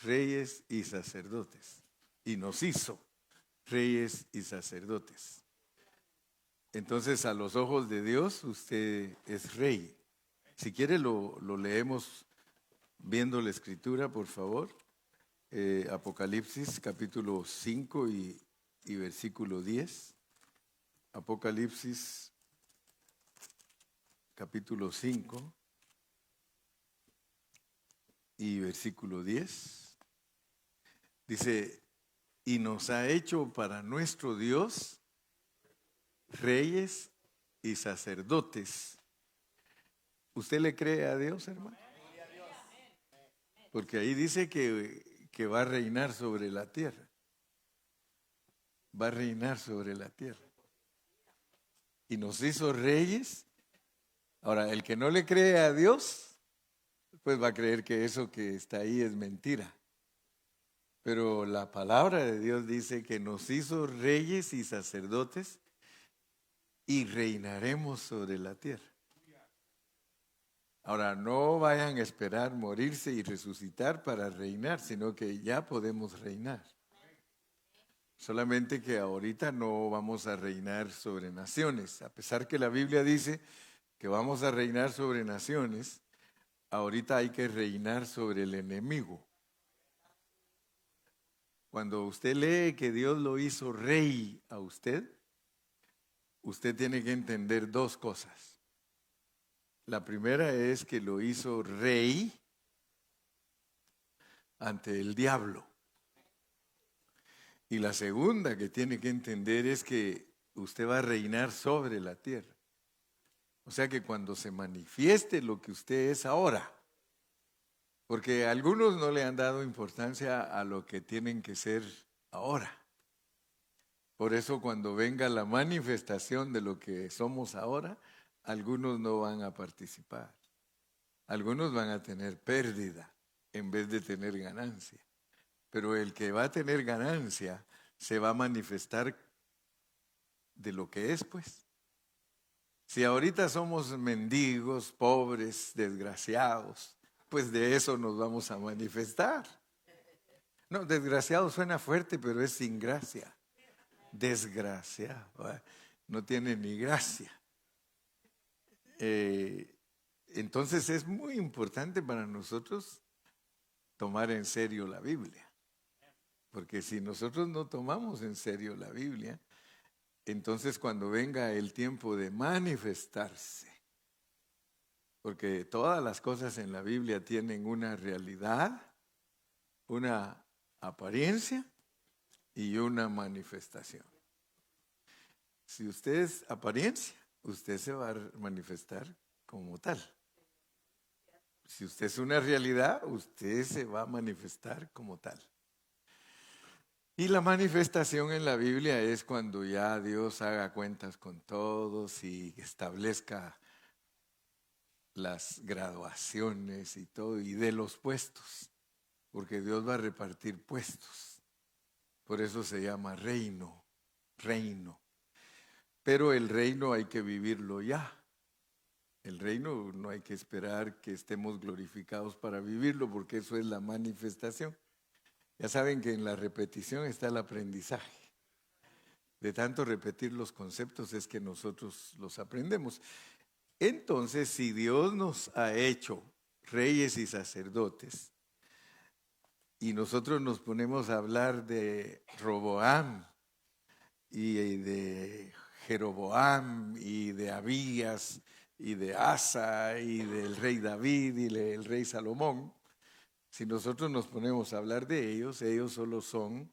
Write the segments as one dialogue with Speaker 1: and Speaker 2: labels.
Speaker 1: reyes y sacerdotes. Y nos hizo reyes y sacerdotes. Entonces, a los ojos de Dios, usted es rey. Si quiere, lo leemos viendo la escritura, por favor. Apocalipsis capítulo 5 y versículo 10. Apocalipsis capítulo 5 y versículo 10. Dice, y nos ha hecho para nuestro Dios reyes y sacerdotes. ¿Usted le cree a Dios, hermano? Porque ahí dice que va a reinar sobre la tierra. Va a reinar sobre la tierra. Y nos hizo reyes. Ahora, el que no le cree a Dios, pues va a creer que eso que está ahí es mentira. Pero la palabra de Dios dice que nos hizo reyes y sacerdotes y reinaremos sobre la tierra. Ahora, no vayan a esperar morirse y resucitar para reinar, sino que ya podemos reinar. Solamente que ahorita no vamos a reinar sobre naciones. A pesar que la Biblia dice que vamos a reinar sobre naciones, ahorita hay que reinar sobre el enemigo. Cuando usted lee que Dios lo hizo rey a usted tiene que entender dos cosas. La primera es que lo hizo rey ante el diablo. Y la segunda que tiene que entender es que usted va a reinar sobre la tierra. O sea que cuando se manifieste lo que usted es ahora, porque algunos no le han dado importancia a lo que tienen que ser ahora. Por eso cuando venga la manifestación de lo que somos ahora, algunos no van a participar. Algunos van a tener pérdida en vez de tener ganancia. Pero el que va a tener ganancia se va a manifestar de lo que es, pues. Si ahorita somos mendigos, pobres, desgraciados, pues de eso nos vamos a manifestar. No, desgraciado suena fuerte, pero es sin gracia. Desgraciado, no tiene ni gracia. Entonces es muy importante para nosotros tomar en serio la Biblia. Porque si nosotros no tomamos en serio la Biblia, entonces cuando venga el tiempo de manifestarse, porque todas las cosas en la Biblia tienen una realidad, una apariencia y una manifestación. Si usted es apariencia, usted se va a manifestar como tal. Si usted es una realidad, usted se va a manifestar como tal. Y la manifestación en la Biblia es cuando ya Dios haga cuentas con todos y establezca las graduaciones y todo, y de los puestos, porque Dios va a repartir puestos. Por eso se llama reino. Pero el reino hay que vivirlo ya. El reino no hay que esperar que estemos glorificados para vivirlo, porque eso es la manifestación. Ya saben que en la repetición está el aprendizaje. De tanto repetir los conceptos es que nosotros los aprendemos. Entonces, si Dios nos ha hecho reyes y sacerdotes, y nosotros nos ponemos a hablar de Roboam y de Jeroboam y de Abías y de Asa y del rey David y del rey Salomón, si nosotros nos ponemos a hablar de ellos, ellos solo son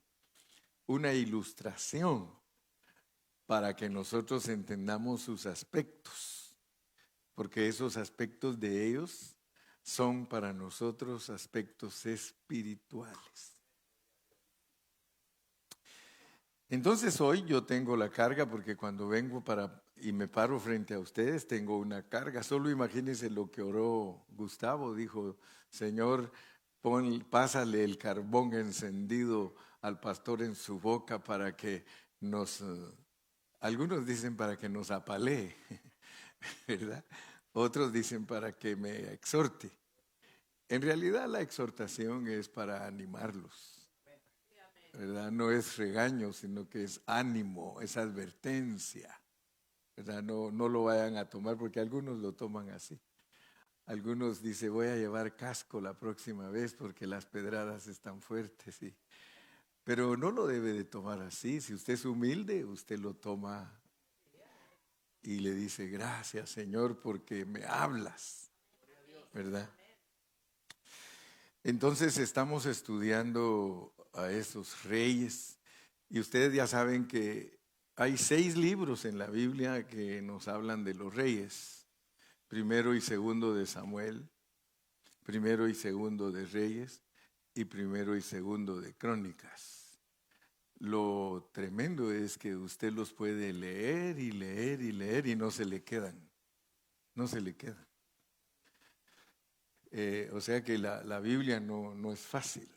Speaker 1: una ilustración para que nosotros entendamos sus aspectos, porque esos aspectos de ellos son para nosotros aspectos espirituales. Entonces hoy yo tengo la carga, porque cuando vengo y me paro frente a ustedes tengo una carga. Solo imagínense lo que oró Gustavo, dijo: Señor, pásale el carbón encendido al pastor en su boca para que algunos dicen para que nos apalee, ¿verdad? Otros dicen para que me exhorte. En realidad la exhortación es para animarlos, ¿verdad? No es regaño, sino que es ánimo, es advertencia, ¿verdad? No, no lo vayan a tomar porque algunos lo toman así. Algunos dicen, voy a llevar casco la próxima vez porque las pedradas están fuertes. Pero no lo debe de tomar así. Si usted es humilde, usted lo toma y le dice, gracias Señor porque me hablas, ¿verdad? Entonces estamos estudiando a esos reyes y ustedes ya saben que hay 6 libros en la Biblia que nos hablan de los reyes. Primero y segundo de Samuel, primero y segundo de Reyes y primero y segundo de Crónicas. Lo tremendo es que usted los puede leer y leer y leer y no se le quedan, no se le quedan. O sea que la Biblia no es fácil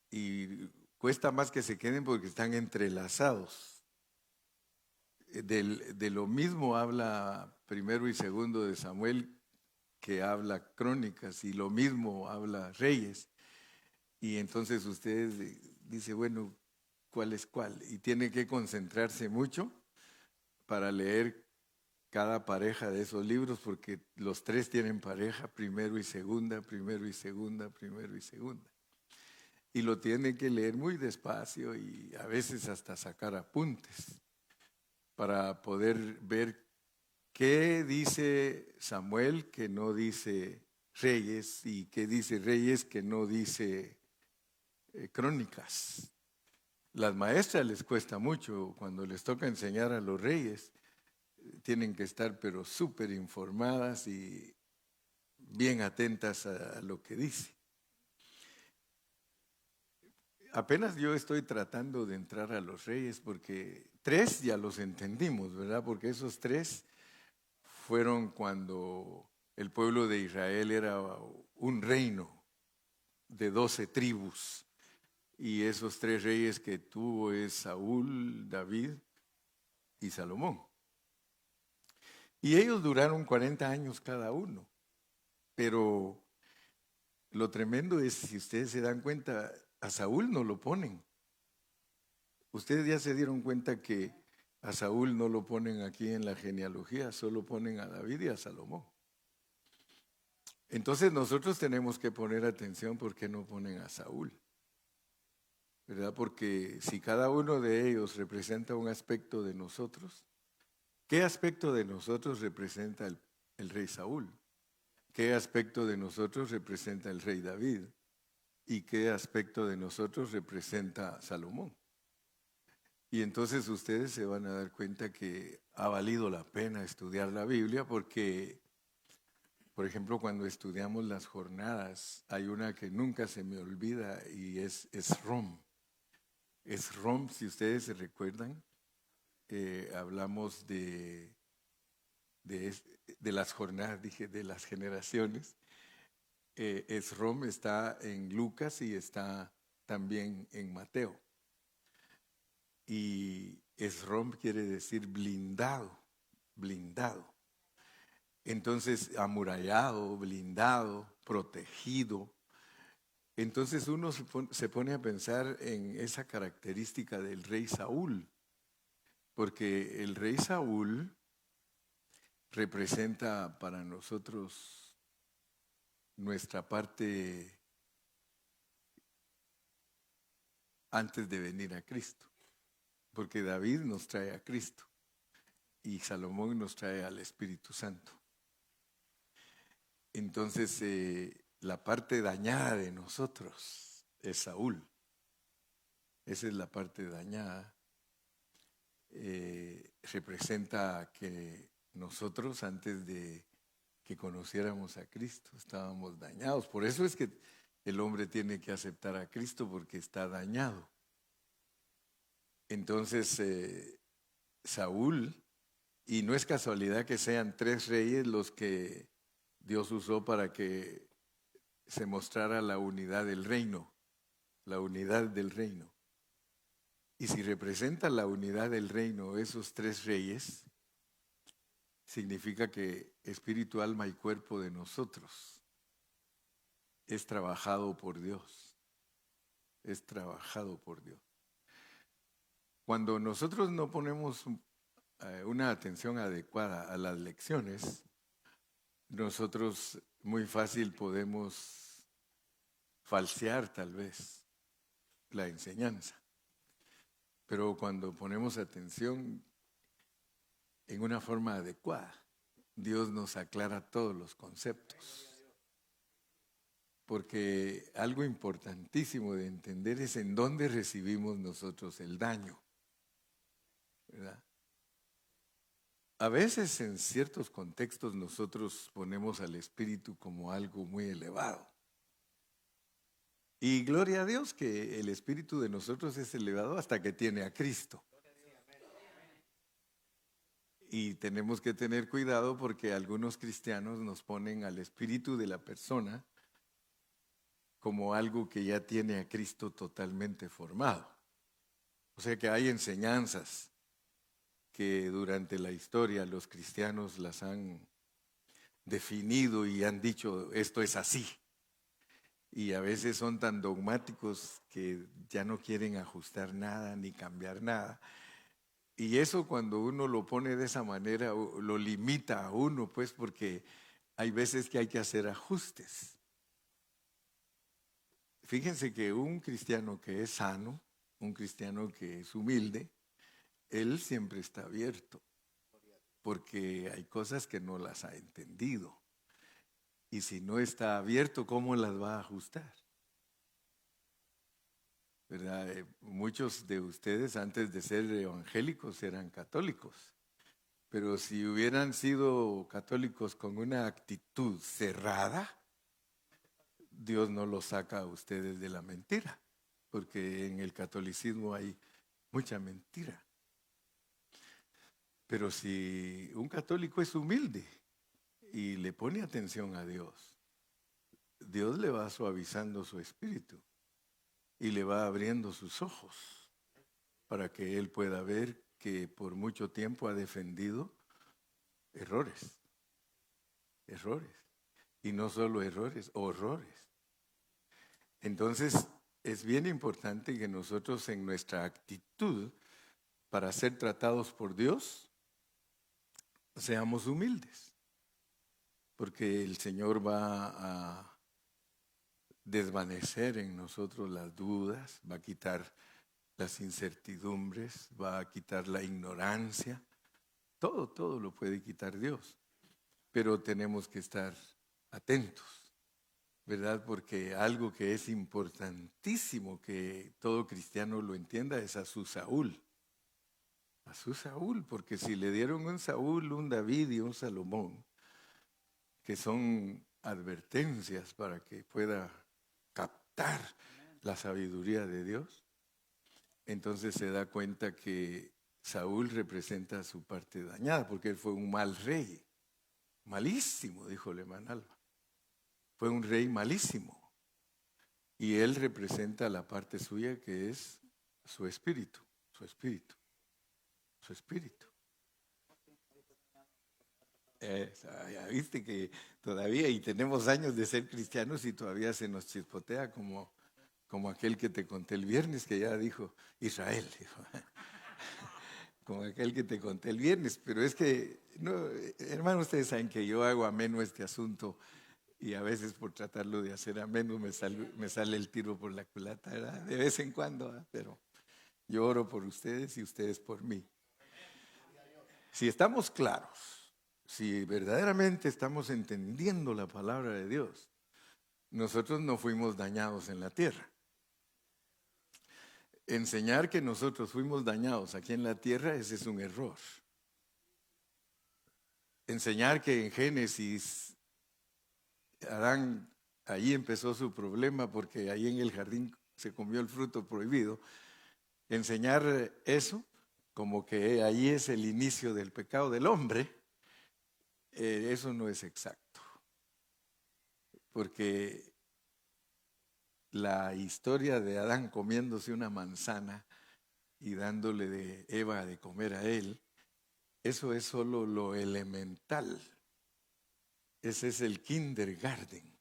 Speaker 1: y cuesta más que se queden porque están entrelazados. De lo mismo habla primero y segundo de Samuel que habla Crónicas y lo mismo habla Reyes. Y entonces usted dice, bueno, ¿cuál es cuál? Y tiene que concentrarse mucho para leer cada pareja de esos libros porque los 3 tienen pareja, primero y segunda, primero y segunda, primero y segunda. Y lo tiene que leer muy despacio y a veces hasta sacar apuntes para poder ver qué dice Samuel que no dice Reyes y qué dice Reyes que no dice Crónicas. Las maestras les cuesta mucho cuando les toca enseñar a los reyes, tienen que estar pero súper informadas y bien atentas a lo que dice. Apenas yo estoy tratando de entrar a los reyes porque 3 ya los entendimos, ¿verdad? Porque esos 3 fueron cuando el pueblo de Israel era un reino de 12 tribus. Y esos 3 reyes que tuvo es Saúl, David y Salomón. Y ellos duraron 40 años cada uno. Pero lo tremendo es, si ustedes se dan cuenta, a Saúl no lo ponen. Ustedes ya se dieron cuenta que a Saúl no lo ponen aquí en la genealogía, solo ponen a David y a Salomón. Entonces nosotros tenemos que poner atención por qué no ponen a Saúl, ¿verdad? Porque si cada uno de ellos representa un aspecto de nosotros, ¿qué aspecto de nosotros representa el rey Saúl? ¿Qué aspecto de nosotros representa el rey David? ¿Y qué aspecto de nosotros representa Salomón? Y entonces ustedes se van a dar cuenta que ha valido la pena estudiar la Biblia porque, por ejemplo, cuando estudiamos las jornadas, hay una que nunca se me olvida y es Rom. Es Rom, si ustedes se recuerdan, hablamos de las jornadas, dije, de las generaciones. Esrom está en Lucas y está también en Mateo. Y Esrom quiere decir blindado, blindado. Entonces, amurallado, blindado, protegido. Entonces uno se pone a pensar en esa característica del rey Saúl, porque el rey Saúl representa para nosotros nuestra parte antes de venir a Cristo, porque David nos trae a Cristo y Salomón nos trae al Espíritu Santo. Entonces, la parte dañada de nosotros es Saúl. Esa es la parte dañada. Representa que nosotros antes de que conociéramos a Cristo estábamos dañados. Por eso es que el hombre tiene que aceptar a Cristo porque está dañado. Entonces, Saúl, y no es casualidad que sean 3 reyes los que Dios usó para que se mostrara la unidad del reino, la unidad del reino. Y si representa la unidad del reino esos 3 reyes, significa que espíritu, alma y cuerpo de nosotros es trabajado por Dios. Es trabajado por Dios. Cuando nosotros no ponemos una atención adecuada a las lecciones, nosotros muy fácil podemos falsear tal vez la enseñanza. Pero cuando ponemos atención en una forma adecuada, Dios nos aclara todos los conceptos. Porque algo importantísimo de entender es en dónde recibimos nosotros el daño, ¿verdad? A veces en ciertos contextos nosotros ponemos al espíritu como algo muy elevado. Y gloria a Dios que el espíritu de nosotros es elevado hasta que tiene a Cristo. Y tenemos que tener cuidado porque algunos cristianos nos ponen al espíritu de la persona como algo que ya tiene a Cristo totalmente formado. O sea que hay enseñanzas que durante la historia los cristianos las han definido y han dicho esto es así. Y a veces son tan dogmáticos que ya no quieren ajustar nada ni cambiar nada. Y eso cuando uno lo pone de esa manera lo limita a uno, pues porque hay veces que hay que hacer ajustes. Fíjense que un cristiano que es sano, un cristiano que es humilde, él siempre está abierto, porque hay cosas que no las ha entendido. Y si no está abierto, ¿cómo las va a ajustar? ¿Verdad? Muchos de ustedes antes de ser evangélicos eran católicos, pero si hubieran sido católicos con una actitud cerrada, Dios no los saca a ustedes de la mentira, porque en el catolicismo hay mucha mentira. Pero si un católico es humilde y le pone atención a Dios, Dios le va suavizando su espíritu y le va abriendo sus ojos para que él pueda ver que por mucho tiempo ha defendido errores. Y no solo errores, horrores. Entonces, es bien importante que nosotros en nuestra actitud para ser tratados por Dios, seamos humildes. Porque el Señor va a desvanecer en nosotros las dudas, va a quitar las incertidumbres, va a quitar la ignorancia. Todo lo puede quitar Dios. Pero tenemos que estar atentos, ¿verdad? Porque algo que es importantísimo que todo cristiano lo entienda es a su Saúl. A su Saúl, porque si le dieron un Saúl, un David y un Salomón, que son advertencias para que pueda captar la sabiduría de Dios, entonces se da cuenta que Saúl representa su parte dañada, porque él fue un mal rey. Malísimo, dijo Leman Alba. Fue un rey malísimo. Y él representa la parte suya que es su espíritu, su espíritu, su espíritu. Ya viste que todavía, y tenemos años de ser cristianos y todavía se nos chispotea como aquel que te conté el viernes, que ya dijo Israel, dijo. Como aquel que te conté el viernes, pero es que, no, hermanos, ustedes saben que yo hago ameno este asunto y a veces por tratarlo de hacer ameno me sale el tiro por la culata, ¿verdad? De vez en cuando, ¿verdad? Pero yo oro por ustedes y ustedes por mí. Si estamos claros, si verdaderamente estamos entendiendo la palabra de Dios, nosotros no fuimos dañados en la tierra. Enseñar que nosotros fuimos dañados aquí en la tierra, ese es un error. Enseñar que en Génesis Adán, ahí empezó su problema porque ahí en el jardín se comió el fruto prohibido. Enseñar eso, como que ahí es el inicio del pecado del hombre, eso no es exacto. Porque la historia de Adán comiéndose una manzana y dándole de Eva de comer a él, eso es solo lo elemental. Ese es el kindergarten.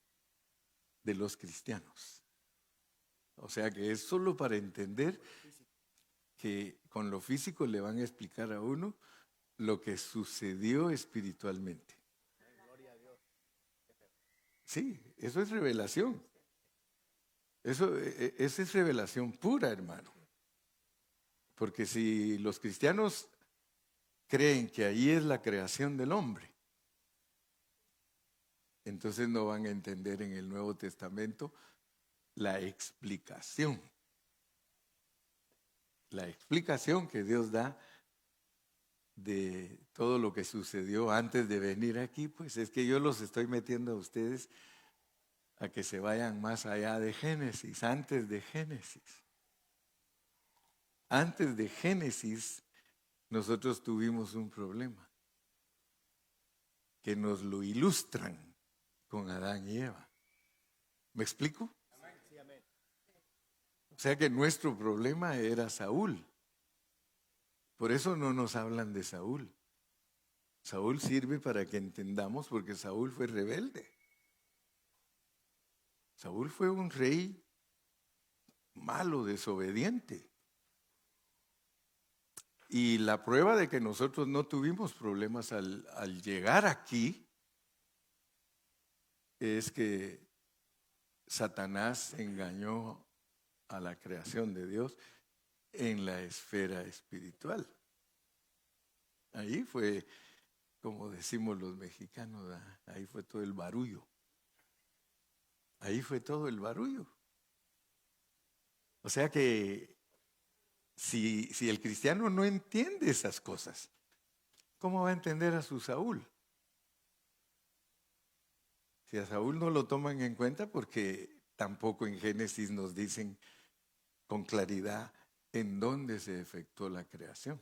Speaker 1: de los cristianos. O sea que es solo para entender que con lo físico le van a explicar a uno lo que sucedió espiritualmente. Sí, eso es revelación. Esa es revelación pura, hermano. Porque si los cristianos creen que ahí es la creación del hombre, entonces no van a entender en el Nuevo Testamento la explicación. La explicación que Dios da de todo lo que sucedió antes de venir aquí, pues es que yo los estoy metiendo a ustedes a que se vayan más allá de Génesis, antes de Génesis. Antes de Génesis, nosotros tuvimos un problema que nos lo ilustran con Adán y Eva. ¿Me explico? O sea que nuestro problema era Saúl. Por eso no nos hablan de Saúl. Saúl sirve para que entendamos porque Saúl fue rebelde. Saúl fue un rey malo, desobediente. Y la prueba de que nosotros no tuvimos problemas al llegar aquí es que Satanás engañó a la creación de Dios en la esfera espiritual. Ahí fue, como decimos los mexicanos, ahí fue todo el barullo. Ahí fue todo el barullo. O sea que si el cristiano no entiende esas cosas, ¿cómo va a entender a su Saúl? Si a Saúl no lo toman en cuenta porque tampoco en Génesis nos dicen con claridad en dónde se efectuó la creación.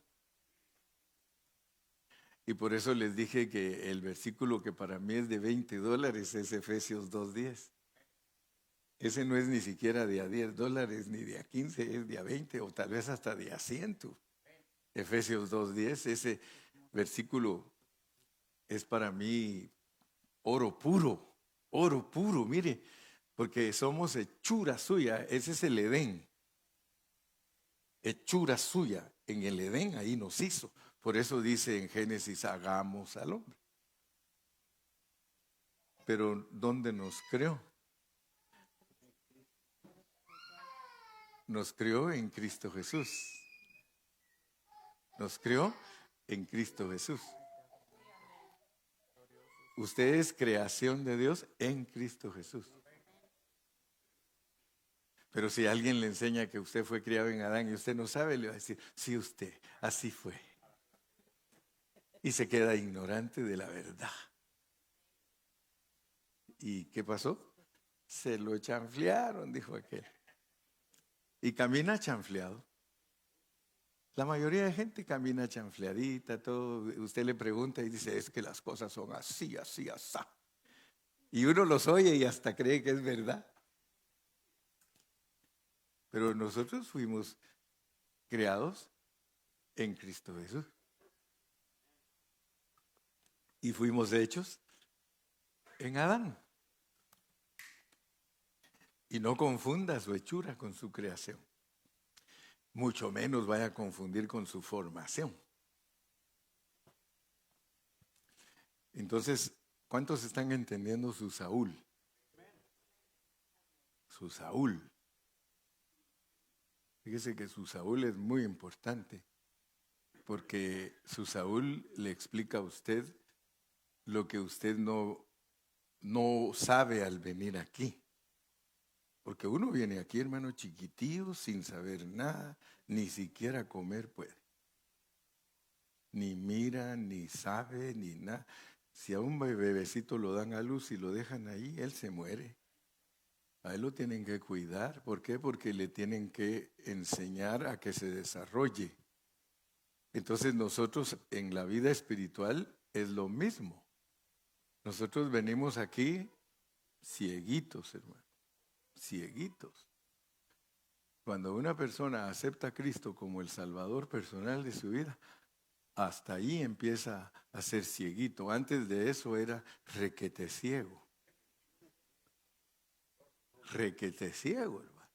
Speaker 1: Y por eso les dije que el versículo que para mí es de $20 es Efesios 2:10. Ese no es ni siquiera de a $10, ni de a 15, es de a 20 o tal vez hasta de a 100. Efesios 2:10, ese versículo es para mí oro puro, mire, porque somos hechura suya, ese es el Edén. Hechura suya, en el Edén ahí nos hizo. Por eso dice en Génesis, hagamos al hombre. Pero ¿dónde nos creó? Nos creó en Cristo Jesús. Nos creó en Cristo Jesús. Usted es creación de Dios en Cristo Jesús. Pero si alguien le enseña que usted fue criado en Adán y usted no sabe, le va a decir, sí, usted, así fue. Y se queda ignorante de la verdad. ¿Y qué pasó? Se lo chanflearon, dijo aquel. Y camina chanfleado. La mayoría de gente camina chanfleadita, todo. Usted le pregunta y dice, es que las cosas son así, así, así. Y uno los oye y hasta cree que es verdad. Pero nosotros fuimos creados en Cristo Jesús. Y fuimos hechos en Adán. Y no confunda su hechura con su creación. Mucho menos vaya a confundir con su formación. Entonces, ¿cuántos están entendiendo su Saúl? Su Saúl. Fíjese que su Saúl es muy importante, porque su Saúl le explica a usted lo que usted no sabe al venir aquí. Porque uno viene aquí, hermano, chiquitillo, sin saber nada, ni siquiera comer puede. Ni mira, ni sabe, ni nada. Si a un bebecito lo dan a luz y lo dejan ahí, él se muere. A él lo tienen que cuidar. ¿Por qué? Porque le tienen que enseñar a que se desarrolle. Entonces nosotros en la vida espiritual es lo mismo. Nosotros venimos aquí cieguitos, hermano. Cieguitos. Cuando una persona acepta a Cristo como el Salvador personal de su vida, hasta ahí empieza a ser cieguito. Antes de eso era requete ciego. requete ciego, hermano.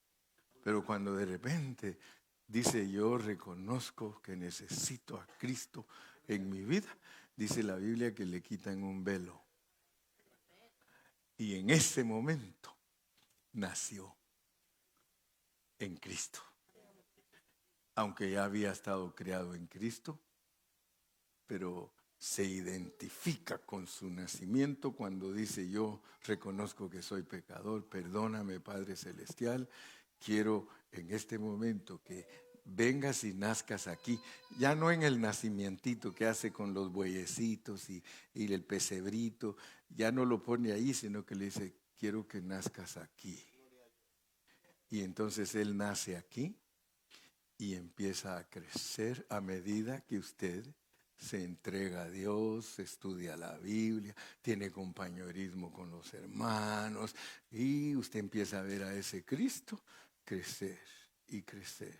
Speaker 1: Pero cuando de repente dice, yo reconozco que necesito a Cristo en mi vida, dice la Biblia que le quitan un velo. Y en ese momento nació en Cristo. Aunque ya había estado creado en Cristo, pero se identifica con su nacimiento cuando dice, yo reconozco que soy pecador, perdóname Padre Celestial, quiero en este momento que vengas y nazcas aquí, ya no en el nacimientito que hace con los bueyecitos y el pesebrito, ya no lo pone ahí, sino que le dice, quiero que nazcas aquí. Y entonces Él nace aquí y empieza a crecer a medida que usted se entrega a Dios, estudia la Biblia, tiene compañerismo con los hermanos y usted empieza a ver a ese Cristo crecer y crecer.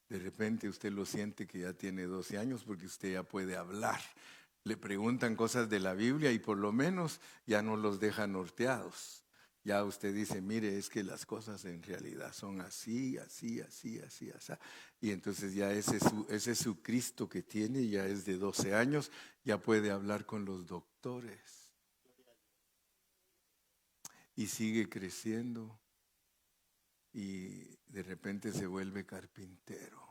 Speaker 1: De repente usted lo siente que ya tiene 12 años porque usted ya puede hablar. Le preguntan cosas de la Biblia y por lo menos ya no los deja norteados. Ya usted dice, mire, es que las cosas en realidad son así, así, así, así, así. Y entonces ya ese es su Cristo que tiene, ya es de 12 años, ya puede hablar con los doctores. Y sigue creciendo y de repente se vuelve carpintero.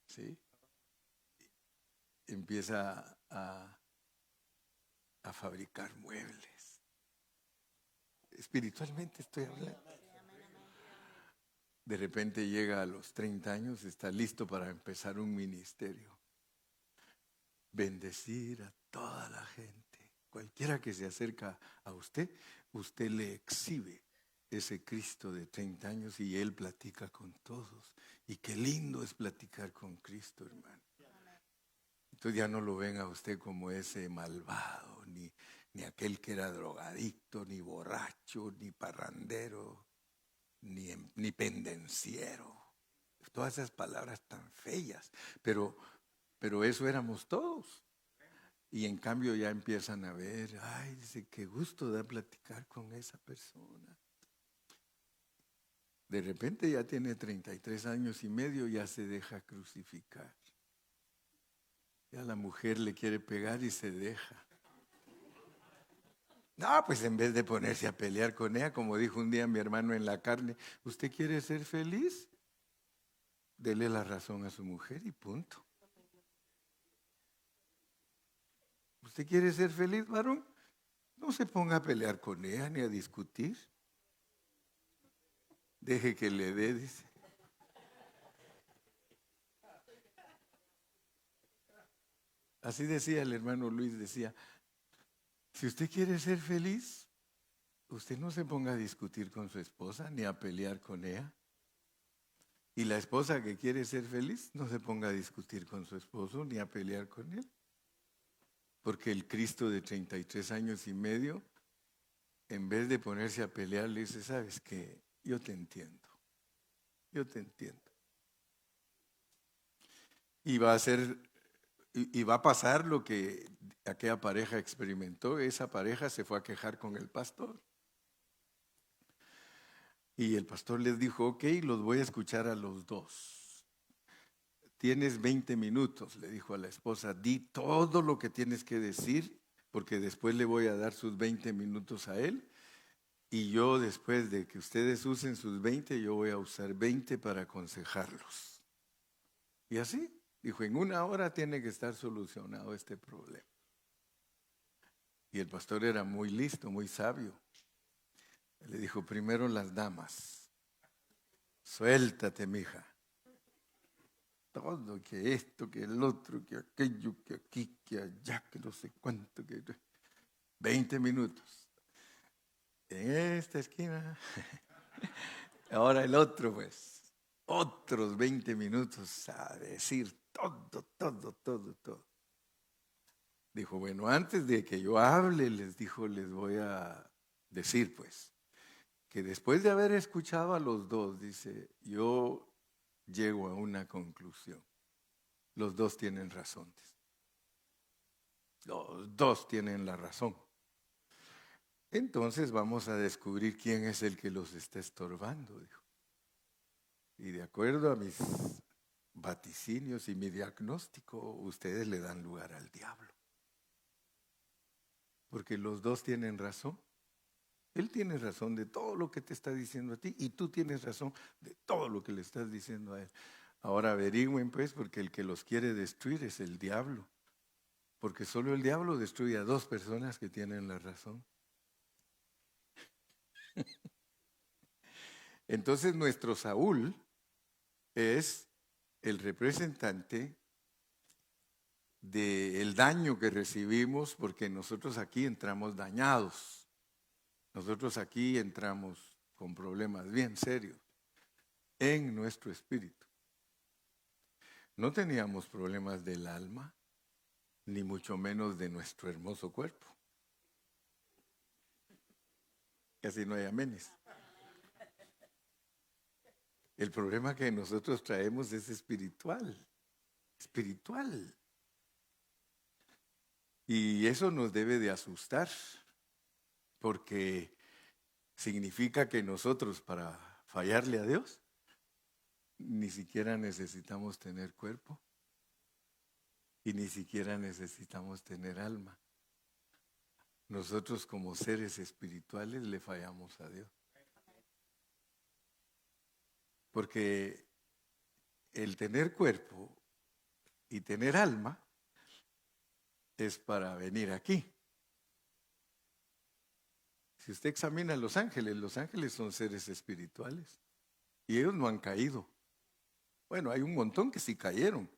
Speaker 1: ¿Sí? Empieza a fabricar muebles. Espiritualmente estoy hablando. De repente llega a los 30 años, está listo para empezar un ministerio. Bendecir a toda la gente. Cualquiera que se acerca a usted, usted le exhibe ese Cristo de 30 años y Él platica con todos. Y qué lindo es platicar con Cristo, hermano. Entonces ya no lo ven a usted como ese malvado, ni aquel que era drogadicto, ni borracho, ni parrandero, ni pendenciero. Todas esas palabras tan feas, pero eso éramos todos. Y en cambio ya empiezan a ver, ay, dice, qué gusto da platicar con esa persona. De repente ya tiene 33 años y medio, ya se deja crucificar. Ya la mujer le quiere pegar y se deja. No, pues en vez de ponerse a pelear con ella, como dijo un día mi hermano en la carne, ¿usted quiere ser feliz? Dele la razón a su mujer y punto. ¿Usted quiere ser feliz, varón? No se ponga a pelear con ella ni a discutir. Deje que le dé, dice. Así decía el hermano Luis, decía, si usted quiere ser feliz, usted no se ponga a discutir con su esposa ni a pelear con ella. Y la esposa que quiere ser feliz, no se ponga a discutir con su esposo ni a pelear con él. Porque el Cristo de 33 años y medio, en vez de ponerse a pelear, le dice, ¿sabes qué? Yo te entiendo. Yo te entiendo. Y va a pasar lo que aquella pareja experimentó. Esa pareja se fue a quejar con el pastor. Y el pastor les dijo, ok, los voy a escuchar a los dos. Tienes 20 minutos, le dijo a la esposa, di todo lo que tienes que decir, porque después le voy a dar sus 20 minutos a él. Y yo, después de que ustedes usen sus 20, yo voy a usar 20 para aconsejarlos. Y así, dijo, en 1 hora tiene que estar solucionado este problema. Y el pastor era muy listo, muy sabio. Le dijo, primero las damas. Suéltate, mija. Todo, que esto, que el otro, que aquello, que aquí, que allá, que no sé cuánto. 20 minutos. En esta esquina. Ahora el otro, pues. Otros 20 minutos a decir todo, todo, todo, todo. Dijo, bueno, antes de que yo hable, les dijo, les voy a decir, pues, que después de haber escuchado a los dos, dice, yo llego a una conclusión. Los dos tienen razón. Los dos tienen la razón. entonces vamos a descubrir quién es el que los está estorbando, dijo. Y de acuerdo a mis vaticinios y mi diagnóstico, ustedes le dan lugar al diablo. Porque los dos tienen razón. Él tiene razón de todo lo que te está diciendo a ti y tú tienes razón de todo lo que le estás diciendo a él. Ahora averigüen pues, porque el que los quiere destruir es el diablo. Porque solo el diablo destruye a dos personas que tienen la razón. Entonces nuestro Saúl es el representante del daño que recibimos, porque nosotros aquí entramos dañados. Nosotros aquí entramos con problemas bien serios en nuestro espíritu. No teníamos problemas del alma, ni mucho menos de nuestro hermoso cuerpo. Casi no hay amenes. El problema que nosotros traemos es espiritual. Y eso nos debe de asustar, porque significa que nosotros, para fallarle a Dios, ni siquiera necesitamos tener cuerpo y ni siquiera necesitamos tener alma. Nosotros como seres espirituales le fallamos a Dios. Porque el tener cuerpo y tener alma es para venir aquí. Si usted examina a los ángeles son seres espirituales y ellos no han caído. Bueno, hay un montón que sí cayeron.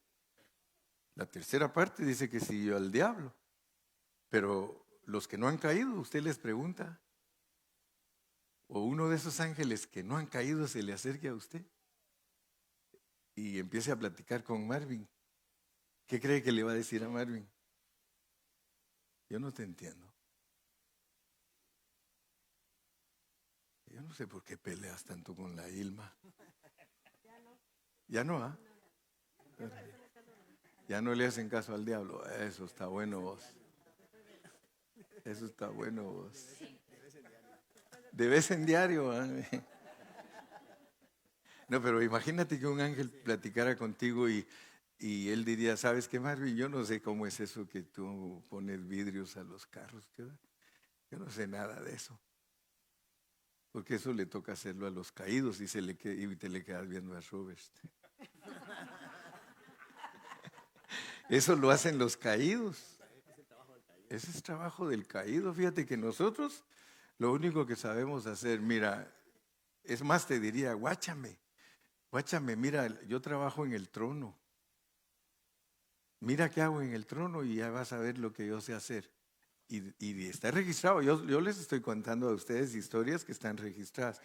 Speaker 1: La tercera parte dice que siguió al diablo. Pero los que no han caído, usted les pregunta, o uno de esos ángeles que no han caído se le acerque a usted y empiece a platicar con Marvin. ¿Qué cree que le va a decir a Marvin? Yo no te entiendo. Yo no sé por qué peleas tanto con la Ilma. Ya no, ¿ah? Ya no le hacen caso al diablo. Eso está bueno vos. Eso está bueno vos. De vez en diario. ¿Eh? No, pero imagínate que un ángel platicara contigo y él diría, ¿sabes qué, Marvin? Yo no sé cómo es eso que tú pones vidrios a los carros. Yo no sé nada de eso. Porque eso le toca hacerlo a los caídos y te le quedas viendo a Robert. Eso lo hacen los caídos. Ese es trabajo del caído. Fíjate que nosotros lo único que sabemos hacer, mira, es más, te diría, guáchame, mira, yo trabajo en el trono. Mira qué hago en el trono y ya vas a ver lo que yo sé hacer. Y está registrado. Yo les estoy contando a ustedes historias que están registradas.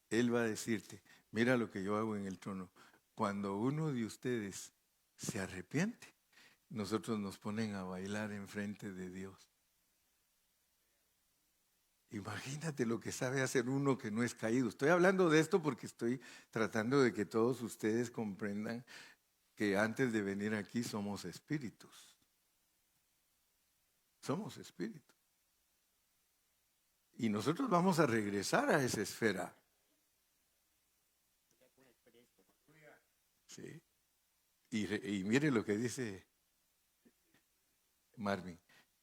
Speaker 1: Él va a decirte, mira lo que yo hago en el trono. Cuando uno de ustedes se arrepiente, nosotros nos ponen a bailar enfrente de Dios. Imagínate lo que sabe hacer uno que no es caído. Estoy hablando de esto porque estoy tratando de que todos ustedes comprendan que antes de venir aquí somos espíritus. Somos espíritus. Y nosotros vamos a regresar a esa esfera. ¿Sí? Y mire lo que dice Marvin.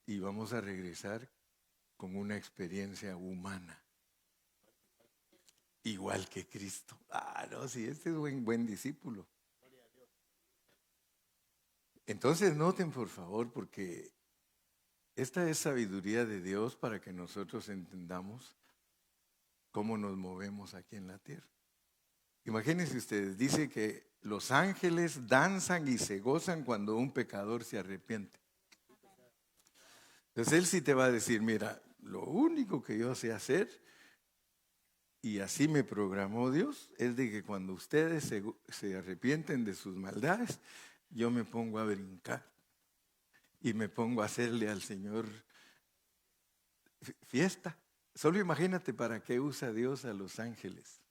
Speaker 1: Y vamos a regresar con una experiencia humana. Igual que Cristo. Ah, no, sí, este es buen discípulo. Entonces noten por favor, porque esta es sabiduría de Dios para que nosotros entendamos cómo nos movemos aquí en la tierra. Imagínense ustedes, dice que los ángeles danzan y se gozan cuando un pecador se arrepiente. Entonces Él sí te va a decir, mira, lo único que yo sé hacer, y así me programó Dios, es de que cuando ustedes se arrepienten de sus maldades, yo me pongo a brincar y me pongo a hacerle al Señor fiesta. Solo imagínate para qué usa Dios a los ángeles.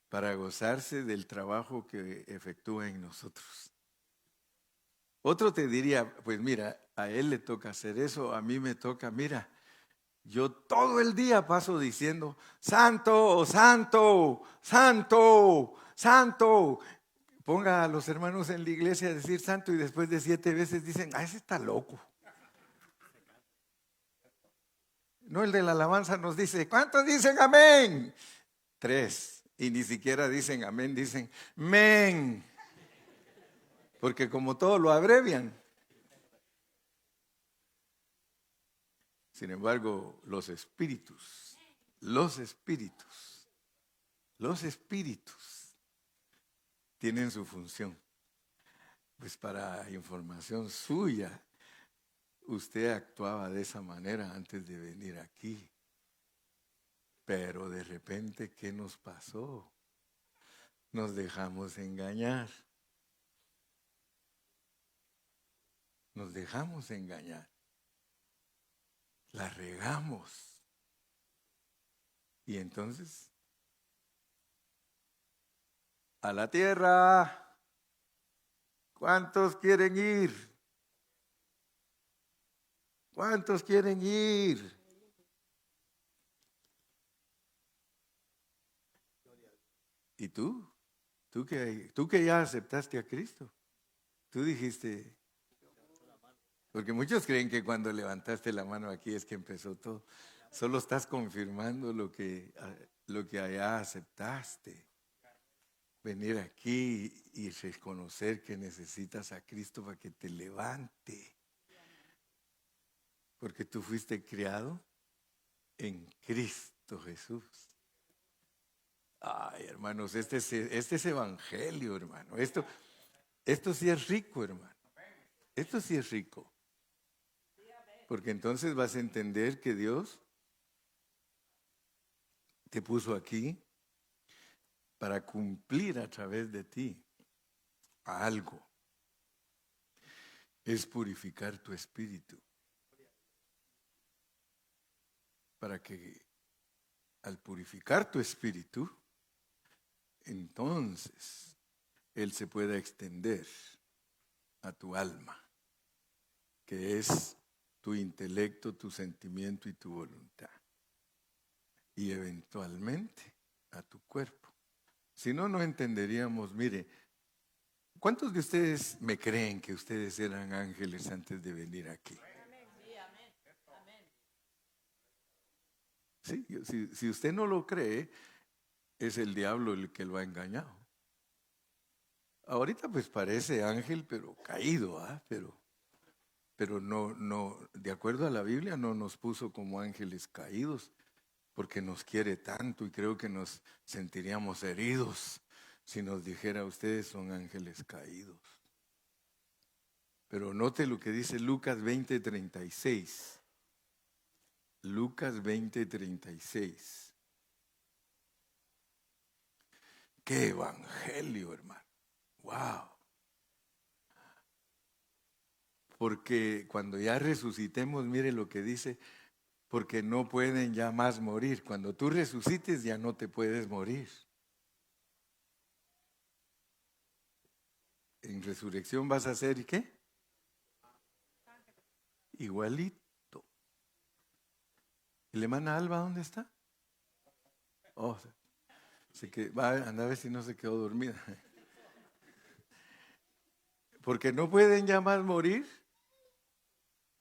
Speaker 1: Para gozarse del trabajo que efectúa en nosotros. Otro te diría, pues mira, a él le toca hacer eso, a mí me toca, mira, Yo todo el día paso diciendo, santo, santo, santo, santo. Ponga a los hermanos en la iglesia a decir santo y después de 7 veces dicen, ese está loco. No, el de la alabanza nos dice, ¿cuántos dicen amén? 3. Y ni siquiera dicen amén, dicen men. Porque como todo lo abrevian. Sin embargo, los espíritus tienen su función. Pues para información suya, usted actuaba de esa manera antes de venir aquí. Pero de repente, ¿qué nos pasó? Nos dejamos engañar. Nos dejamos engañar. La regamos. Y entonces, a la tierra. ¿Cuántos quieren ir? ¿Cuántos quieren ir? ¿Y tú? ¿Tú que ya aceptaste a Cristo? Tú dijiste, porque muchos creen que cuando levantaste la mano aquí es que empezó todo. Solo estás confirmando lo que allá aceptaste. Venir aquí y reconocer que necesitas a Cristo para que te levante. Porque tú fuiste criado en Cristo Jesús. Ay, hermanos, este es evangelio, hermano. Esto sí es rico, hermano. Esto sí es rico. Porque entonces vas a entender que Dios te puso aquí para cumplir a través de ti algo. Es purificar tu espíritu. Para que al purificar tu espíritu, entonces Él se pueda extender a tu alma, que es tu intelecto, tu sentimiento y tu voluntad. Y eventualmente a tu cuerpo. Si no, no entenderíamos. Mire, ¿cuántos de ustedes me creen que ustedes eran ángeles antes de venir aquí? Sí, si usted no lo cree, es el diablo el que lo ha engañado. Ahorita pues parece ángel, pero caído, pero no, de acuerdo a la Biblia no nos puso como ángeles caídos, porque nos quiere tanto y creo que nos sentiríamos heridos si nos dijera ustedes son ángeles caídos. Pero note lo que dice Lucas 20:36. Lucas 20:36. ¡Qué evangelio, hermano! ¡Wow! Porque cuando ya resucitemos, mire lo que dice, porque no pueden ya más morir. Cuando tú resucites ya no te puedes morir. En resurrección vas a ser, ¿y qué? Igualito. ¿Y la hermana Alba dónde está? Oh, anda a ver si no se quedó dormida. Porque no pueden ya más morir,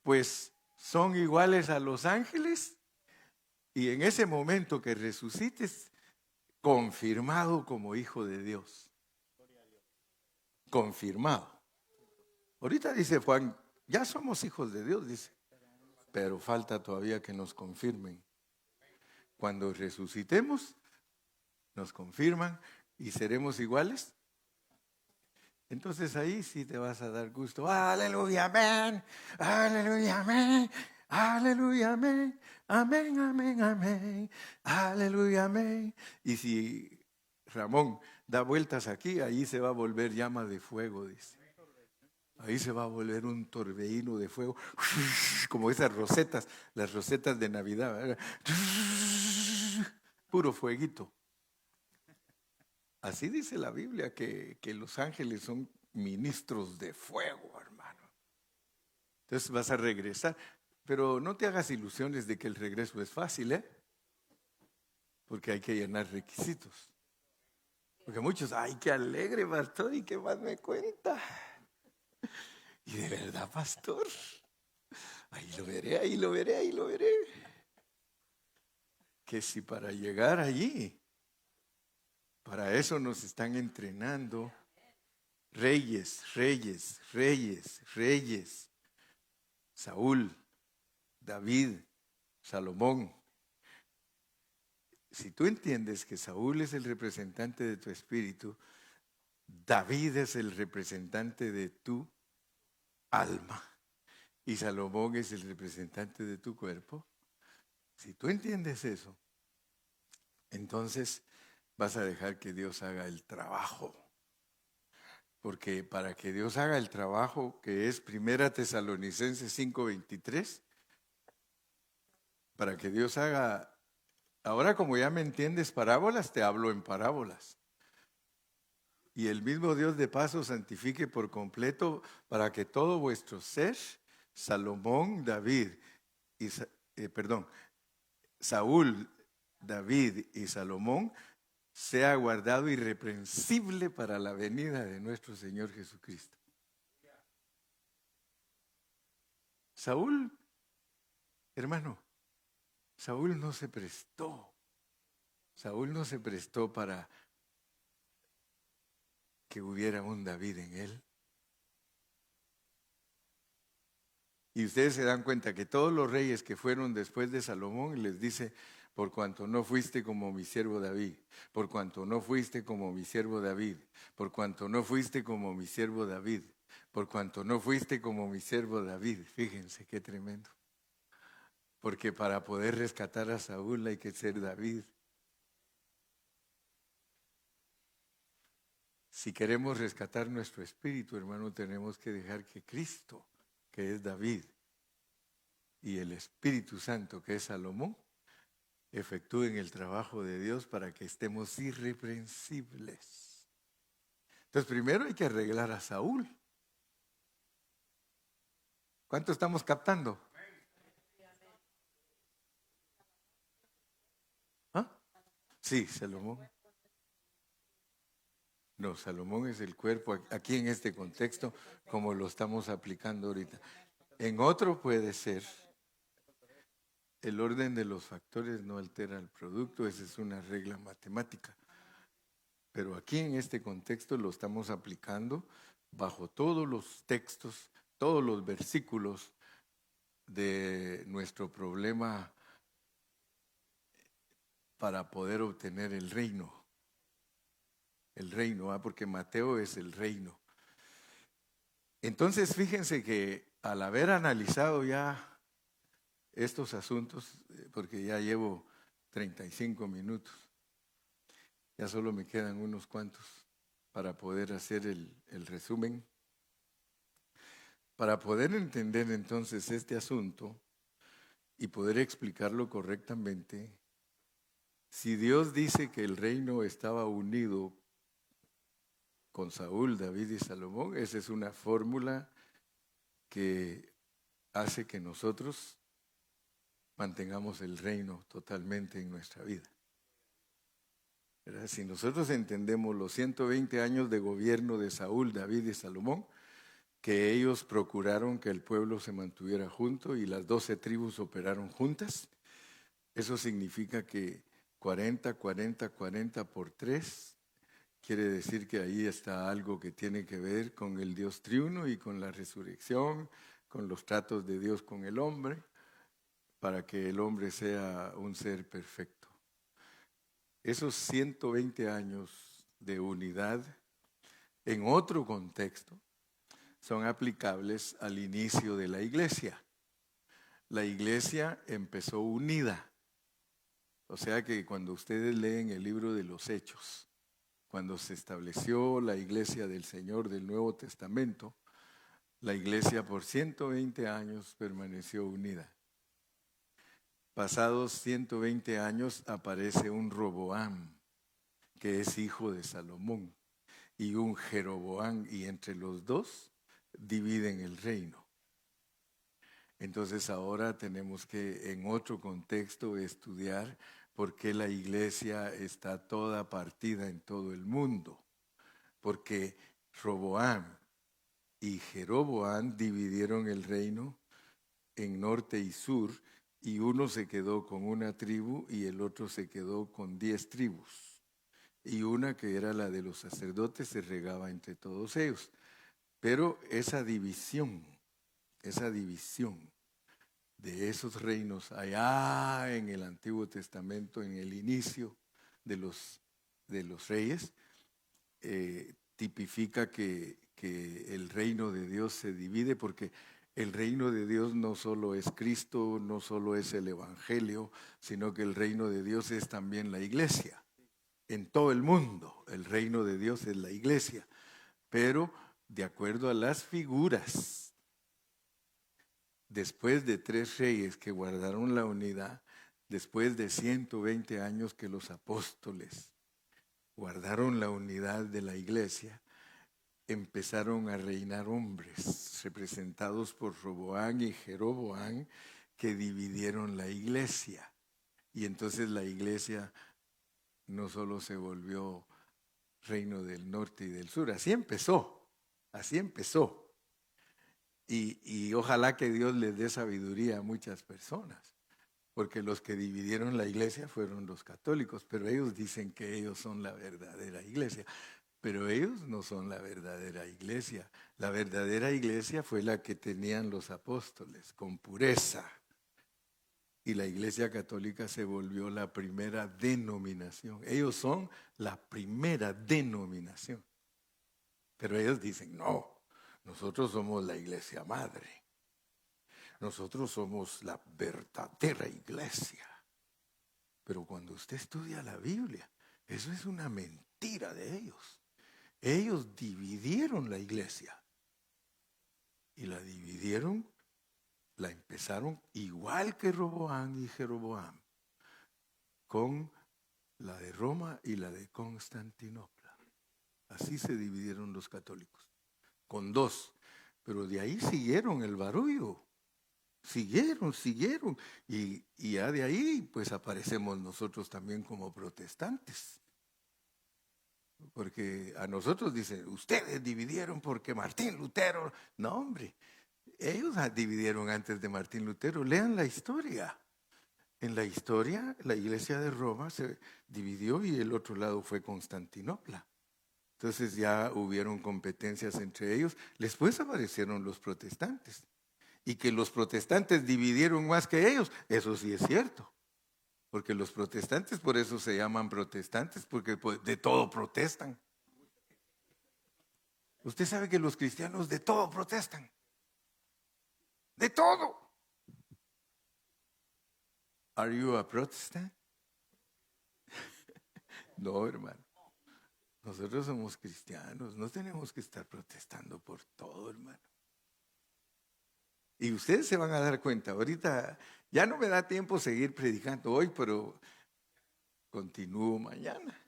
Speaker 1: pues son iguales a los ángeles. Y en ese momento que resucites, confirmado como hijo de Dios. Confirmado. Ahorita dice Juan, ya somos hijos de Dios, dice. Pero falta todavía que nos confirmen. Cuando resucitemos, nos confirman y seremos iguales. Entonces ahí sí te vas a dar gusto. Aleluya, amén. Aleluya, amén. Aleluya, amén. Amén, amén, amén. Aleluya, amén. Y si Ramón da vueltas aquí, ahí se va a volver llama de fuego, dice. Ahí se va a volver un torbellino de fuego, como esas rosetas, las rosetas de Navidad, ¿verdad? Puro fueguito. Así dice la Biblia que los ángeles son ministros de fuego, hermano. Entonces vas a regresar. Pero no te hagas ilusiones de que el regreso es fácil, ¿eh? Porque hay que llenar requisitos. Porque muchos, ay, qué alegre, pastor, ¿y qué más me cuenta? Y de verdad, pastor, ahí lo veré, ahí lo veré, ahí lo veré. Que si para llegar allí, para eso nos están entrenando reyes, reyes, reyes, reyes. Saúl, David, Salomón. Si tú entiendes que Saúl es el representante de tu espíritu, David es el representante de tu alma y Salomón es el representante de tu cuerpo, si tú entiendes eso, entonces vas a dejar que Dios haga el trabajo. Porque para que Dios haga el trabajo, que es 1 Tesalonicenses 5:23, para que Dios haga, ahora como ya me entiendes parábolas, te hablo en parábolas. Y el mismo Dios de paz os santifique por completo para que todo vuestro ser, Salomón, David, Saúl, David y Salomón, sea guardado irreprensible para la venida de nuestro Señor Jesucristo. Saúl, hermano, Saúl no se prestó. Saúl no se prestó para que hubiera un David en él. Y ustedes se dan cuenta que todos los reyes que fueron después de Salomón les dice, por cuanto no fuiste como mi siervo David, por cuanto no fuiste como mi siervo David, por cuanto no fuiste como mi siervo David, por cuanto no fuiste como mi siervo David. Fíjense qué tremendo. Porque para poder rescatar a Saúl hay que ser David. Si queremos rescatar nuestro espíritu, hermano, tenemos que dejar que Cristo, que es David, y el Espíritu Santo, que es Salomón, efectúen el trabajo de Dios para que estemos irreprensibles. Entonces, primero hay que arreglar a Saúl. ¿Cuánto estamos captando? ¿Ah? Sí, Salomón. No, Salomón es el cuerpo, aquí en este contexto, como lo estamos aplicando ahorita. En otro puede ser, el orden de los factores no altera el producto, esa es una regla matemática. Pero aquí en este contexto lo estamos aplicando bajo todos los textos, todos los versículos de nuestro problema para poder obtener el reino. El reino, porque Mateo es el reino. Entonces, fíjense que al haber analizado ya estos asuntos, porque ya llevo 35 minutos, ya solo me quedan unos cuantos para poder hacer el resumen. Para poder entender entonces este asunto y poder explicarlo correctamente, si Dios dice que el reino estaba unido con Saúl, David y Salomón, esa es una fórmula que hace que nosotros mantengamos el reino totalmente en nuestra vida. ¿Verdad? Si nosotros entendemos los 120 años de gobierno de Saúl, David y Salomón, que ellos procuraron que el pueblo se mantuviera junto y las 12 tribus operaron juntas, eso significa que 40, 40, 40 por 3, quiere decir que ahí está algo que tiene que ver con el Dios triuno y con la resurrección, con los tratos de Dios con el hombre, para que el hombre sea un ser perfecto. Esos 120 años de unidad, en otro contexto, son aplicables al inicio de la iglesia. La iglesia empezó unida. O sea que cuando ustedes leen el libro de los Hechos, cuando se estableció la iglesia del Señor del Nuevo Testamento, la iglesia por 120 años permaneció unida. Pasados 120 años aparece un Roboam, que es hijo de Salomón, y un Jeroboam, y entre los dos dividen el reino. Entonces ahora tenemos que en otro contexto estudiar por qué la iglesia está toda partida en todo el mundo. Porque Roboam y Jeroboam dividieron el reino en norte y sur, y uno se quedó con una tribu y el otro se quedó con 10 tribus. Y una, que era la de los sacerdotes, se regaba entre todos ellos. Pero esa división de esos reinos allá en el Antiguo Testamento, en el inicio de los reyes, tipifica que el reino de Dios se divide, porque el reino de Dios no solo es Cristo, no solo es el Evangelio, sino que el reino de Dios es también la iglesia. En todo el mundo, el reino de Dios es la iglesia, pero de acuerdo a las figuras, después de 3 reyes que guardaron la unidad, después de 120 años que los apóstoles guardaron la unidad de la iglesia, empezaron a reinar hombres representados por Roboam y Jeroboam, que dividieron la iglesia. Y entonces la iglesia no solo se volvió reino del norte y del sur, así empezó. Y ojalá que Dios les dé sabiduría a muchas personas, porque los que dividieron la iglesia fueron los católicos, pero ellos dicen que ellos son la verdadera iglesia. Pero ellos no son la verdadera iglesia. La verdadera iglesia fue la que tenían los apóstoles, con pureza. Y la iglesia católica se volvió la primera denominación. Ellos son la primera denominación. Pero ellos dicen, no, nosotros somos la iglesia madre. Nosotros somos la verdadera iglesia. Pero cuando usted estudia la Biblia, eso es una mentira de ellos. Ellos dividieron la iglesia y la dividieron, la empezaron igual que Roboam y Jeroboam, con la de Roma y la de Constantinopla. Así se dividieron los católicos, con 2. Pero de ahí siguieron el barullo, siguieron. Y ya de ahí pues aparecemos nosotros también como protestantes. Porque a nosotros dicen, ustedes dividieron porque Martín Lutero. No, hombre, ellos dividieron antes de Martín Lutero. Lean la historia. En la historia, la iglesia de Roma se dividió y el otro lado fue Constantinopla. Entonces ya hubieron competencias entre ellos. Después aparecieron los protestantes. Y que los protestantes dividieron más que ellos, eso sí es cierto. Porque los protestantes, por eso se llaman protestantes, porque de todo protestan. Usted sabe que los cristianos de todo protestan. De todo. ¿Are you a Protestant? No, hermano. Nosotros somos cristianos, no tenemos que estar protestando por todo, hermano. Y ustedes se van a dar cuenta, ahorita ya no me da tiempo seguir predicando hoy, pero continúo mañana.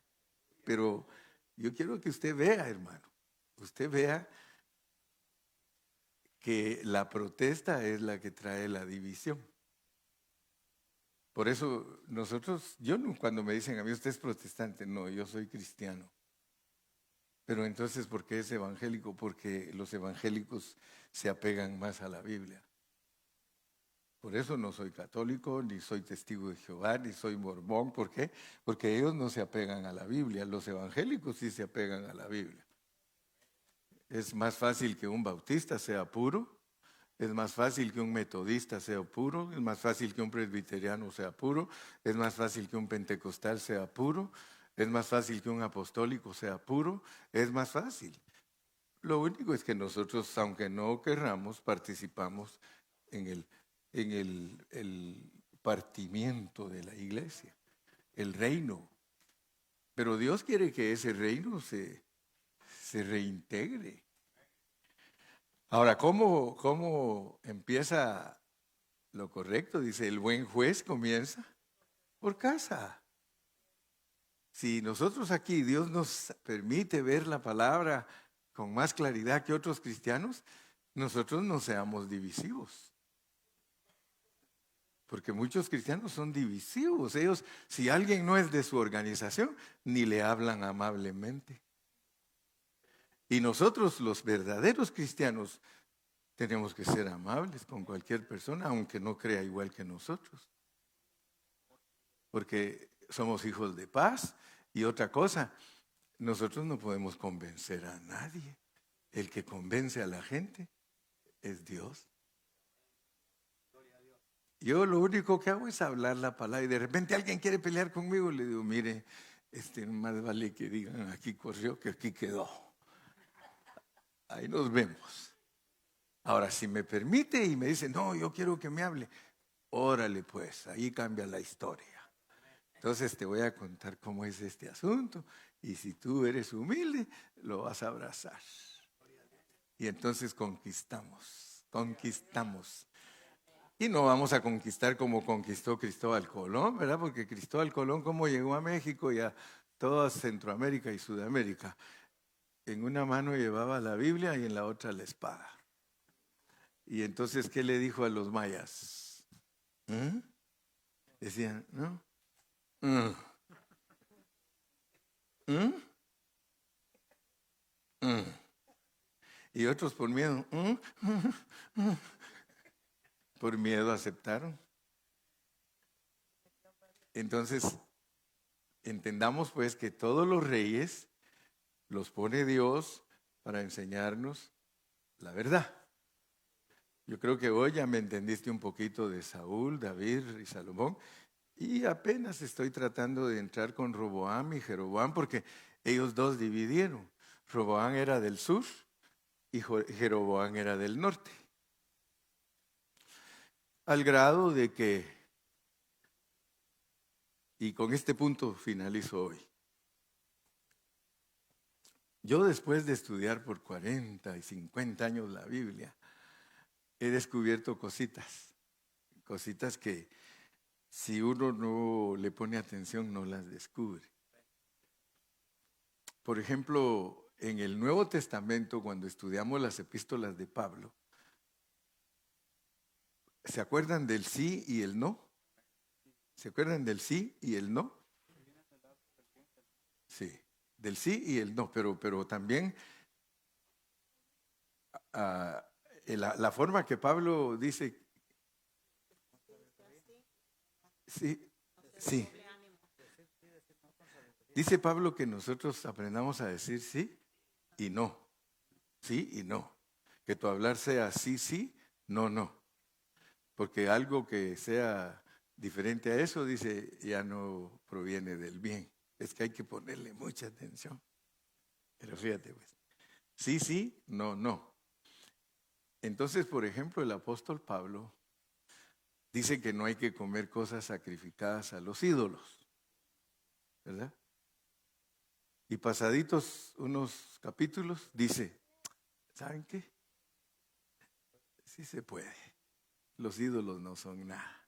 Speaker 1: Pero yo quiero que usted vea, hermano, usted vea que la protesta es la que trae la división. Por eso nosotros, cuando me dicen a mí, usted es protestante, no, yo soy cristiano. Pero entonces, ¿por qué es evangélico? Porque los evangélicos se apegan más a la Biblia. Por eso no soy católico, ni soy testigo de Jehová, ni soy mormón. ¿Por qué? Porque ellos no se apegan a la Biblia. Los evangélicos sí se apegan a la Biblia. Es más fácil que un bautista sea puro, es más fácil que un metodista sea puro, es más fácil que un presbiteriano sea puro, es más fácil que un pentecostal sea puro, es más fácil que un apostólico sea puro, es más fácil. Lo único es que nosotros, aunque no querramos, participamos en el partimiento de la iglesia, el reino. Pero Dios quiere que ese reino se reintegre. Ahora, ¿cómo empieza lo correcto? Dice, el buen juez comienza por casa. Si nosotros aquí, Dios nos permite ver la palabra con más claridad que otros cristianos, nosotros no seamos divisivos. Porque muchos cristianos son divisivos. Ellos, si alguien no es de su organización, ni le hablan amablemente. Y nosotros, los verdaderos cristianos, tenemos que ser amables con cualquier persona, aunque no crea igual que nosotros. Porque somos hijos de paz. Y otra cosa, nosotros no podemos convencer a nadie. El que convence a la gente es Dios. Yo lo único que hago es hablar la palabra y de repente alguien quiere pelear conmigo, le digo, mire, más vale que digan aquí corrió que aquí quedó. Ahí nos vemos. Ahora, si me permite y me dice, no, yo quiero que me hable, órale pues, ahí cambia la historia. Entonces te voy a contar cómo es este asunto y si tú eres humilde, lo vas a abrazar. Y entonces conquistamos. Y no vamos a conquistar como conquistó Cristóbal Colón, ¿verdad? Porque Cristóbal Colón, como llegó a México y a toda Centroamérica y Sudamérica, en una mano llevaba la Biblia y en la otra la espada. Y entonces, ¿qué le dijo a los mayas? Decían, ¿no? Y otros por miedo, por miedo aceptaron. Entonces, entendamos pues que todos los reyes los pone Dios para enseñarnos la verdad. Yo creo que hoy ya me entendiste un poquito de Saúl, David y Salomón, y apenas estoy tratando de entrar con Roboam y Jeroboam porque ellos dos dividieron. Roboam era del sur y Jeroboam era del norte. Al grado de que, y con este punto finalizo hoy, yo después de estudiar por 40 y 50 años la Biblia, he descubierto cositas que si uno no le pone atención no las descubre. Por ejemplo, en el Nuevo Testamento, cuando estudiamos las epístolas de Pablo, ¿se acuerdan del sí y el no? ¿Se acuerdan del sí y el no? Sí, del sí y el no, pero también la forma que Pablo dice, sí, sí. Dice Pablo que nosotros aprendamos a decir sí y no, sí y no. Que tu hablar sea sí, sí, no, no. Porque algo que sea diferente a eso, dice, ya no proviene del bien. Es que hay que ponerle mucha atención. Pero fíjate, pues, sí, sí, no, no. Entonces, por ejemplo, el apóstol Pablo dice que no hay que comer cosas sacrificadas a los ídolos, ¿verdad? Y pasaditos unos capítulos dice, ¿saben qué? Sí se puede. Los ídolos no son nada.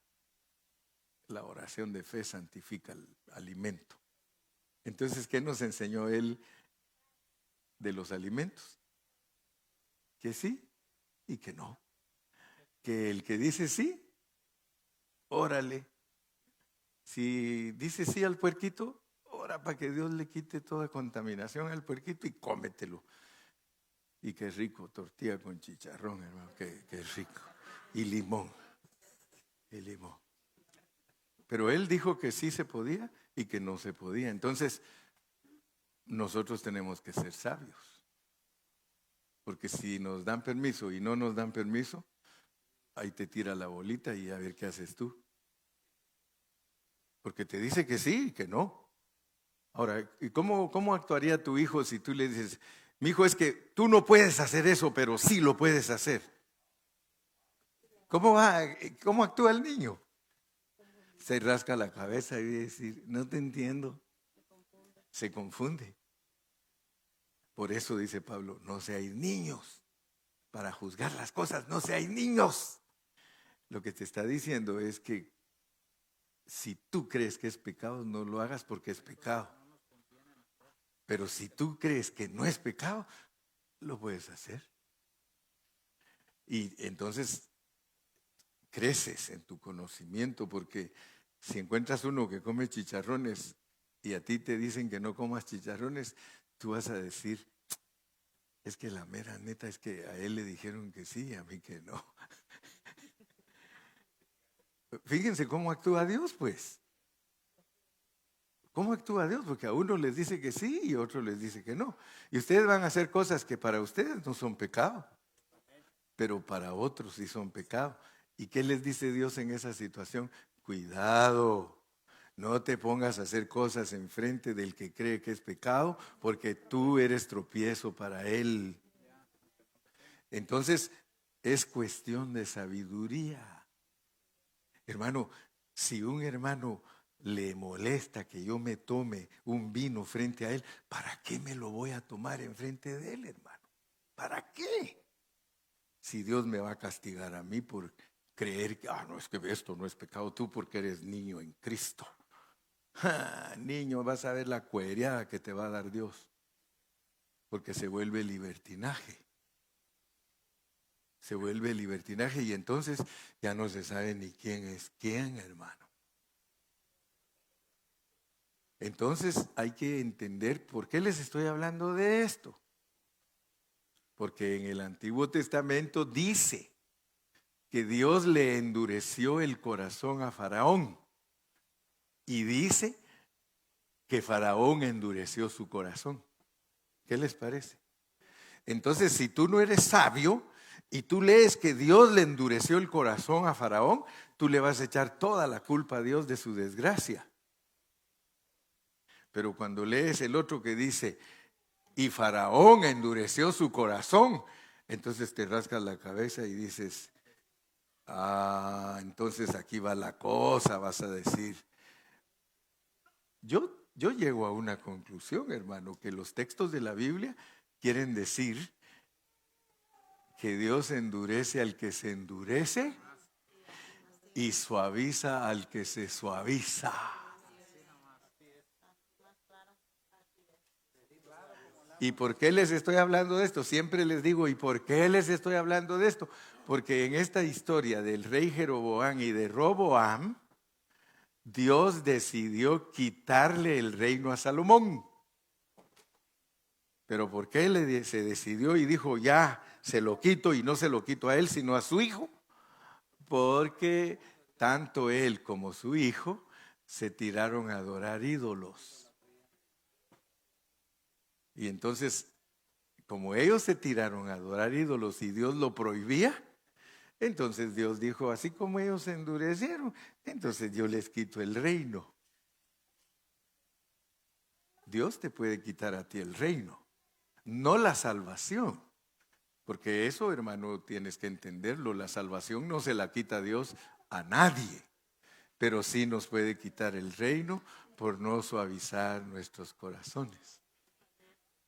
Speaker 1: La oración de fe santifica el alimento. Entonces, ¿qué nos enseñó él de los alimentos? Que sí y que no. Que el que dice sí, órale. Si dice sí al puerquito, ora para que Dios le quite toda contaminación al puerquito y cómetelo. Y qué rico, tortilla con chicharrón, hermano, qué rico. Y limón. Pero él dijo que sí se podía y que no se podía. Entonces, nosotros tenemos que ser sabios. Porque si nos dan permiso y no nos dan permiso, ahí te tira la bolita y a ver qué haces tú. Porque te dice que sí y que no. Ahora, ¿y cómo actuaría tu hijo si tú le dices, mi hijo, es que tú no puedes hacer eso, pero sí lo puedes hacer? ¿Cómo actúa el niño? Se rasca la cabeza y dice, no te entiendo. Se confunde. Por eso dice Pablo, no seáis niños. Para juzgar las cosas, no seáis niños. Lo que te está diciendo es que si tú crees que es pecado, no lo hagas porque es pecado. Pero si tú crees que no es pecado, lo puedes hacer. Y entonces creces en tu conocimiento, porque si encuentras uno que come chicharrones y a ti te dicen que no comas chicharrones, tú vas a decir, es que la mera neta es que a él le dijeron que sí, a mí que no. Fíjense cómo actúa Dios, pues. ¿Cómo actúa Dios? Porque a uno les dice que sí y a otro les dice que no. Y ustedes van a hacer cosas que para ustedes no son pecado, pero para otros sí son pecado. ¿Y qué les dice Dios en esa situación? Cuidado, no te pongas a hacer cosas enfrente del que cree que es pecado, porque tú eres tropiezo para él. Entonces, es cuestión de sabiduría. Hermano, si un hermano le molesta que yo me tome un vino frente a él, ¿para qué me lo voy a tomar enfrente de él, hermano? ¿Para qué? Si Dios me va a castigar a mí por creer que, no, es que esto no es pecado, tú porque eres niño en Cristo. Niño, vas a ver la cuereada que te va a dar Dios, porque se vuelve libertinaje. Se vuelve libertinaje y entonces ya no se sabe ni quién es quién, hermano. Entonces hay que entender por qué les estoy hablando de esto. Porque en el Antiguo Testamento dice que Dios le endureció el corazón a Faraón. Y dice que Faraón endureció su corazón. ¿Qué les parece? Entonces, si tú no eres sabio y tú lees que Dios le endureció el corazón a Faraón, tú le vas a echar toda la culpa a Dios de su desgracia. Pero cuando lees el otro que dice, y Faraón endureció su corazón, entonces te rascas la cabeza y dices, entonces aquí va la cosa, vas a decir. Yo llego a una conclusión, hermano, que los textos de la Biblia quieren decir que Dios endurece al que se endurece y suaviza al que se suaviza. ¿Y por qué les estoy hablando de esto? Siempre les digo, ¿y por qué les estoy hablando de esto? Porque en esta historia del rey Jeroboam y de Roboam, Dios decidió quitarle el reino a Salomón. Pero ¿por qué se decidió y dijo, ya se lo quito, y no se lo quito a él, sino a su hijo? Porque tanto él como su hijo se tiraron a adorar ídolos. Y entonces, como ellos se tiraron a adorar ídolos y Dios lo prohibía, entonces Dios dijo, así como ellos se endurecieron, entonces yo les quito el reino. Dios te puede quitar a ti el reino, no la salvación. Porque eso, hermano, tienes que entenderlo. La salvación no se la quita Dios a nadie, pero sí nos puede quitar el reino por no suavizar nuestros corazones.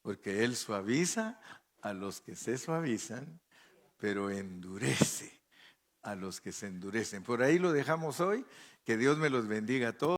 Speaker 1: Porque Él suaviza a los que se suavizan, pero endurece a los que se endurecen. Por ahí lo dejamos hoy. Que Dios me los bendiga a todos.